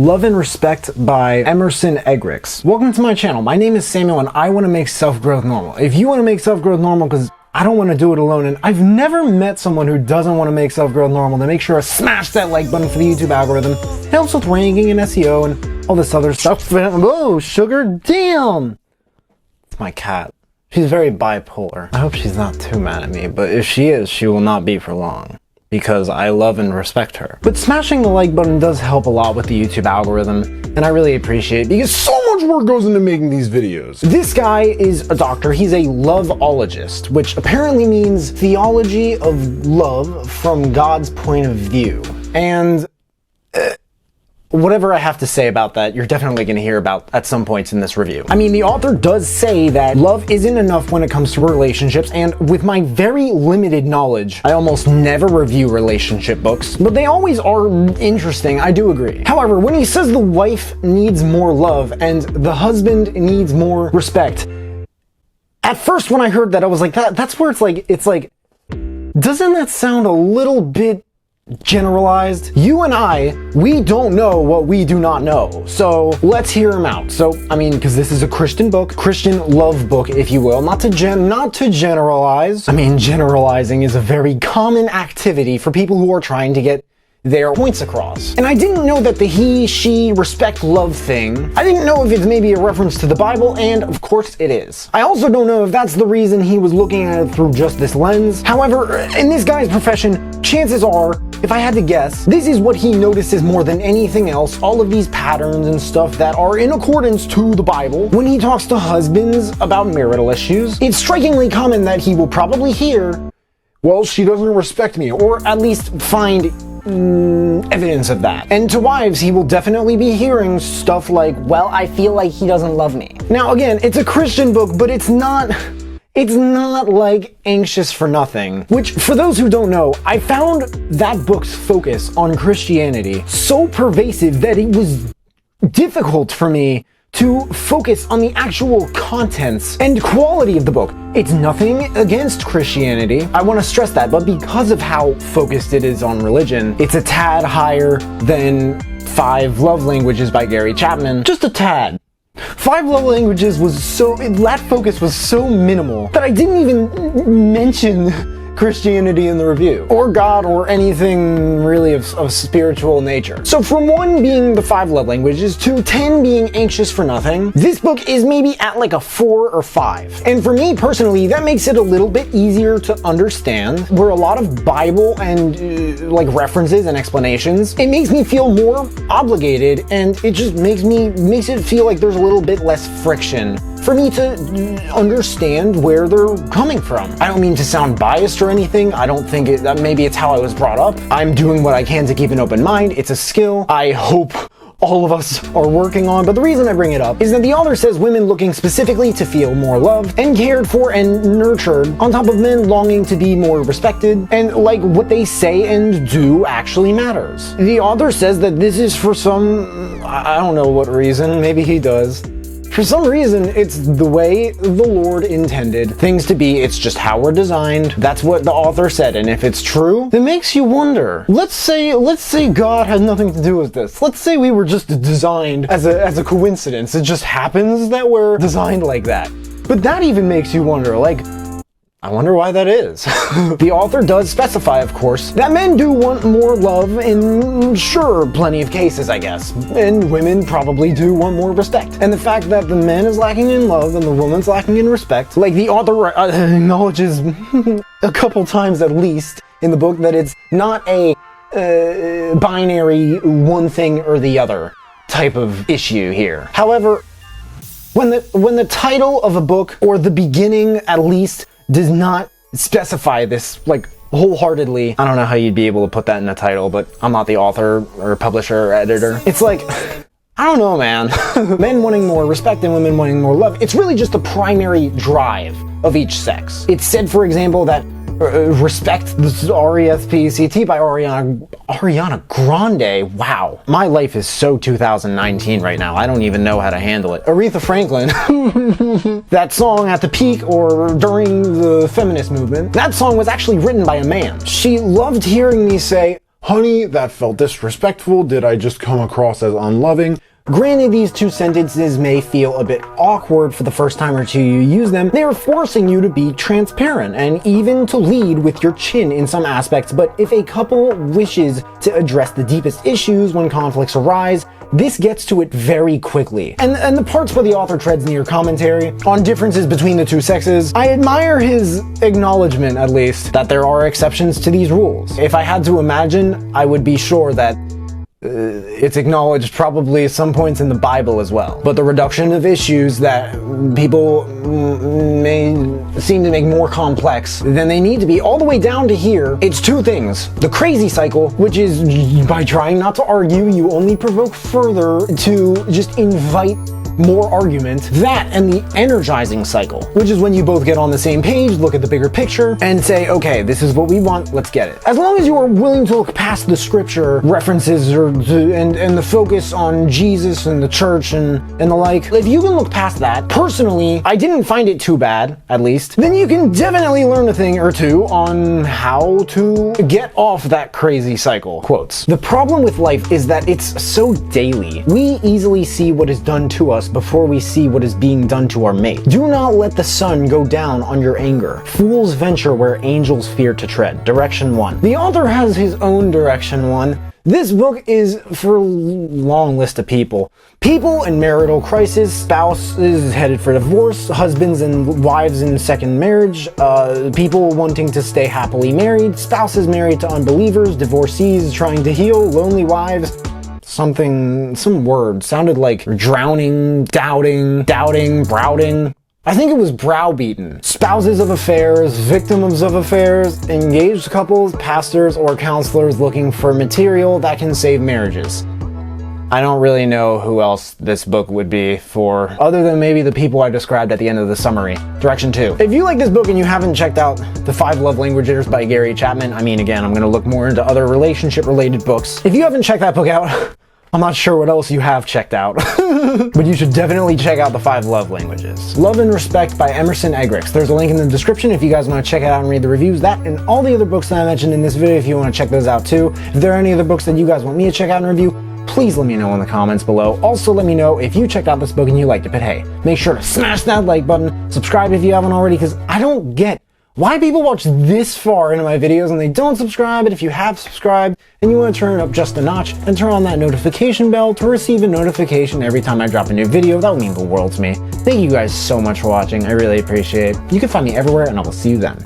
Love and Respect by Emerson Eggerichs. Welcome to my channel. My name is Samuel and I want to make self-growth normal. If you want to make self-growth normal, because I don't want to do it alone, and I've never met someone who doesn't want to make self-growth normal, then make sure to smash that like button for the YouTube algorithm. It helps with ranking and SEO and all this other stuff. Whoa, sugar, damn! It's my cat. She's very bipolar. I hope she's not too mad at me, but if she is, she will not be for long, because I love and respect her. But smashing the like button does help a lot with the YouTube algorithm, and I really appreciate it because so much work goes into making these videos. This guy is a doctor. He's a loveologist, which apparently means theology of love from God's point of view. And whatever I have to say about that, you're definitely going to hear about at some points in this review. I mean, the author does say that love isn't enough when it comes to relationships, and with my very limited knowledge, I almost never review relationship books, but they always are interesting, I do agree. However, when he says the wife needs more love and the husband needs more respect, at first when I heard that, I was like, that's where it's like, doesn't that sound a little bit generalized? You and I, we don't know what we do not know. So let's hear him out. So, I mean, because this is a Christian book, Christian love book, if you will, not to generalize. I mean, generalizing is a very common activity for people who are trying to get their points across. And I didn't know that the he, she, respect, love thing, I didn't know if it's maybe a reference to the Bible, and of course it is. I also don't know if that's the reason he was looking at it through just this lens. However, in this guy's profession, chances are, if I had to guess, this is what he notices more than anything else, all of these patterns and stuff that are in accordance to the Bible. When he talks to husbands about marital issues, it's strikingly common that he will probably hear, well, she doesn't respect me, or at least find evidence of that. And to wives, he will definitely be hearing stuff like, well, I feel like he doesn't love me. Now, again, it's a Christian book, but it's not like Anxious for Nothing, which, for those who don't know, I found that book's focus on Christianity so pervasive that it was difficult for me to focus on the actual contents and quality of the book. It's nothing against Christianity, I want to stress that, but because of how focused it is on religion, it's a tad higher than 5 Love Languages by Gary Chapman. Just a tad. 5 Love Languages was that focus was so minimal that I didn't even mention Christianity in the review, or God, or anything really of spiritual nature. So from 1 being the 5 love languages to 10 being Anxious for Nothing, this book is maybe at like a 4 or 5. And for me personally, that makes it a little bit easier to understand, where a lot of Bible and like references and explanations, it makes me feel more obligated, and it just makes it feel like there's a little bit less friction for me to understand where they're coming from. I don't mean to sound biased or anything. I don't think maybe it's how I was brought up. I'm doing what I can to keep an open mind. It's a skill I hope all of us are working on, but the reason I bring it up is that the author says women looking specifically to feel more loved and cared for and nurtured, on top of men longing to be more respected, and like what they say and do actually matters. The author says that this is for some, I don't know what reason, maybe he does. For some reason, it's the way the Lord intended things to be. It's just how we're designed. That's what the author said, and if it's true, it makes you wonder. Let's say God had nothing to do with this. Let's say we were just designed as a coincidence. It just happens that we're designed like that. But that even makes you wonder, like, I wonder why that is. The author does specify, of course, that men do want more love in, sure, plenty of cases, I guess. And women probably do want more respect. And the fact that the man is lacking in love and the woman's lacking in respect, like the author acknowledges a couple times at least in the book that it's not a binary one thing or the other type of issue here. However, when the title of a book, or the beginning at least, does not specify this, like, wholeheartedly. I don't know how you'd be able to put that in the title, but I'm not the author or publisher or editor. It's like, I don't know, man. Men wanting more respect and women wanting more love. It's really just the primary drive of each sex. It's said, for example, that Respect, this is R-E-S-P-E-C-T by Ariana Grande. Wow. My life is so 2019 right now. I don't even know how to handle it. Aretha Franklin. That song at the peak or during the feminist movement, that song was actually written by a man. She loved hearing me say, Honey, that felt disrespectful. Did I just come across as unloving? Granted, these two sentences may feel a bit awkward for the first time or two you use them. They are forcing you to be transparent and even to lead with your chin in some aspects, but if a couple wishes to address the deepest issues when conflicts arise, this gets to it very quickly. And the parts where the author treads near commentary on differences between the two sexes, I admire his acknowledgement, at least, that there are exceptions to these rules. If I had to imagine, I would be sure that it's acknowledged probably at some points in the Bible as well. But the reduction of issues that people may seem to make more complex than they need to be, all the way down to here, it's two things. The crazy cycle, which is by trying not to argue, you only provoke further to just invite more argument. That and the energizing cycle, which is when you both get on the same page, look at the bigger picture, and say, okay, this is what we want, let's get it. As long as you are willing to look past the scripture references and the focus on Jesus and the church and the like, if you can look past that, personally, I didn't find it too bad, at least, then you can definitely learn a thing or two on how to get off that crazy cycle. Quotes. The problem with life is that it's so daily. We easily see what is done to us before we see what is being done to our mate. Do not let the sun go down on your anger. Fools venture where angels fear to tread. Direction 1. The author has his own direction 1. This book is for a long list of people. People in marital crisis, spouses headed for divorce, husbands and wives in second marriage, people wanting to stay happily married, spouses married to unbelievers, divorcees trying to heal, lonely wives. Some word sounded like drowning, doubting, browding. I think it was browbeaten. Spouses of affairs, victims of affairs, engaged couples, pastors, or counselors looking for material that can save marriages. I don't really know who else this book would be for, other than maybe the people I described at the end of the summary. Direction 2. If you like this book and you haven't checked out The 5 Love Languages by Gary Chapman, again, I'm going to look more into other relationship-related books. If you haven't checked that book out, I'm not sure what else you have checked out, but you should definitely check out The 5 Love Languages. Love and Respect by Emerson Eggerichs. There's a link in the description if you guys want to check it out and read the reviews. That and all the other books that I mentioned in this video if you want to check those out too. If there are any other books that you guys want me to check out and review, please let me know in the comments below. Also, let me know if you checked out this book and you liked it. But hey, make sure to smash that like button, subscribe if you haven't already, because I don't get why people watch this far into my videos and they don't subscribe. And if you have subscribed and you want to turn it up just a notch and turn on that notification bell to receive a notification every time I drop a new video, that would mean the world to me. Thank you guys so much for watching. I really appreciate it. You can find me everywhere and I will see you then.